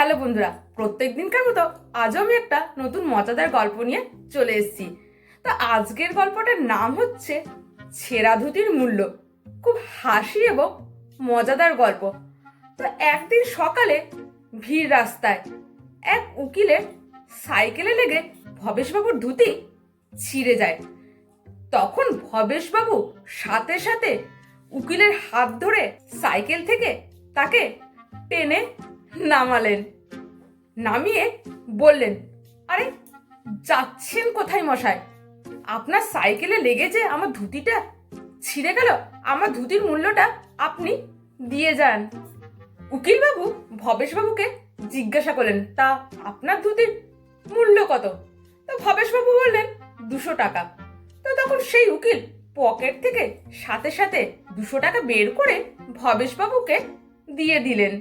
Hello বন্ধুরা, প্রত্যেক দিনকার মতো আজও আমি একটা নতুন মজাদার গল্প নিয়ে চলে এসেছি। তো আজকের গল্পটার নাম হচ্ছে ছেঁড়া ধুতির মূল্য। খুব হাসি এবং মজাদার গল্প। তো একদিন সকালে ভিড় রাস্তায় এক উকিলের সাইকেলে লেগে ভবেশবাবুর ধুতি ছিঁড়ে যায়। তখন ভবেশবাবু সাথে সাথে উকিলের হাত ধরে সাইকেল থেকে তাকে টেনে নামালেন। নামিয়ে বললেন, আরে যাচ্ছেন কোথায় মশাই? আপনার সাইকেলে লেগে যে আমার ধুতিটা ছিঁড়ে গেল, আমার ধুতির মূল্যটা আপনি দিয়ে যান। উকিলবাবু ভবেশবাবুকে জিজ্ঞাসা করলেন, তা আপনার ধুতির মূল্য কত? তো ভবেশবাবু বললেন 200 টাকা। তো তখন সেই উকিল পকেট থেকে সাথে সাথে 200 টাকা বের করে ভবেশবাবুকে দিয়ে দিলেন।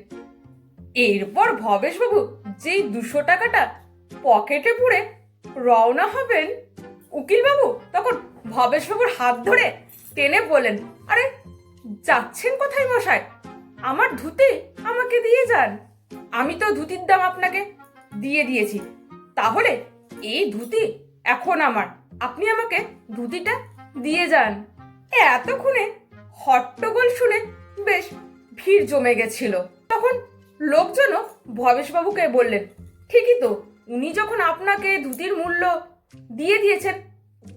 এরপর ভবেশবাবু যেই 200 টাকাটা পকেটে পুরে রওনা হবেন, উকিলবাবু তখন ভবেশবাবুর হাত ধরে টেনে বললেন, আরে যাচ্ছেন কোথায় মশাই? আমার ধুতি আমাকে দিয়ে যান। আমি তো ধুতির দাম আপনাকে দিয়ে দিয়েছি, তাহলে এই ধুতি এখন আমার, আপনি আমাকে ধুতিটা দিয়ে যান। এতক্ষণে হট্টগোল শুনে বেশ ভিড় জমে গেছিল। তখন লোকজনও ভবেশবাবুকে বললেন, ঠিকই তো, উনি যখন আপনাকে ধুতির মূল্য দিয়ে দিয়েছেন,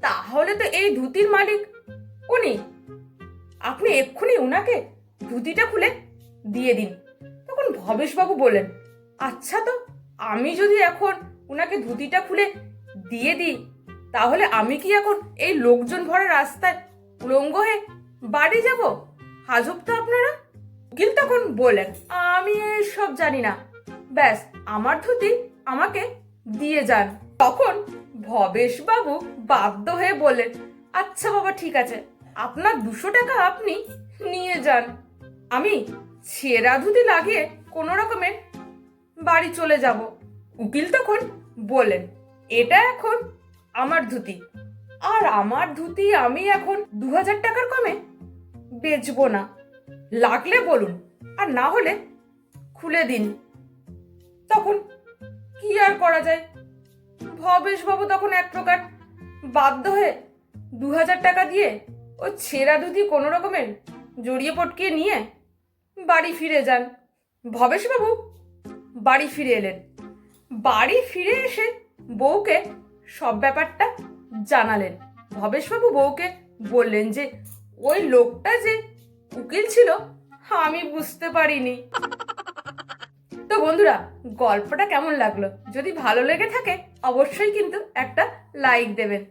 তাহলে তো এই ধুতির মালিক উনি। আপনি এক্ষুনি উনাকে ধুতিটা খুলে দিয়ে দিন। তখন ভবেশবাবু বললেন, আচ্ছা, তো আমি যদি এখন উনাকে ধুতিটা খুলে দিয়ে দিই, তাহলে আমি কি এখন এই লোকজন ভরা রাস্তায় উলঙ্গ হয়ে বাড়ি যাব? হাজব তো আপনারা। উকিল তখন বললেন, আমি সব জানি না, ব্যাস আমার ধুতি আমাকে দিয়ে যান। তখন ভবেশবাবু বাধ্য হয়ে বললেন, আচ্ছা বাবা, ঠিক আছে, আপনার 200 টাকা আপনি নিয়ে যান। আমি ছেঁড়া ধুতি লাগিয়ে কোনো রকমের বাড়ি চলে যাব। উকিল তখন বললেন, এটা এখন আমার ধুতি, আর আমার ধুতি আমি এখন 2000 টাকার কমে বেচবো না। লাগলে বলুন, আর না হলে খুলে দিন। তখন কি আর করা যায়? ভবেশবাবু তখন এক প্রকার বাধ্য হয়ে 2000 টাকা দিয়ে ও ছেঁড়া ধুতি কোনো রকমের জড়িয়ে পটকিয়ে নিয়ে বাড়ি ফিরে যান। ভবেশবাবু বাড়ি ফিরে এলেন। বাড়ি ফিরে এসে বউকে সব ব্যাপারটা জানালেন। ভবেশবাবু বউকে বললেন যে ওই লোকটা যে উকিল ছিল আমি বুঝতে পারিনি। তো বন্ধুরা, গল্পটা কেমন লাগলো? যদি ভালো লেগে থাকে অবশ্যই কিন্তু একটা লাইক দেবেন।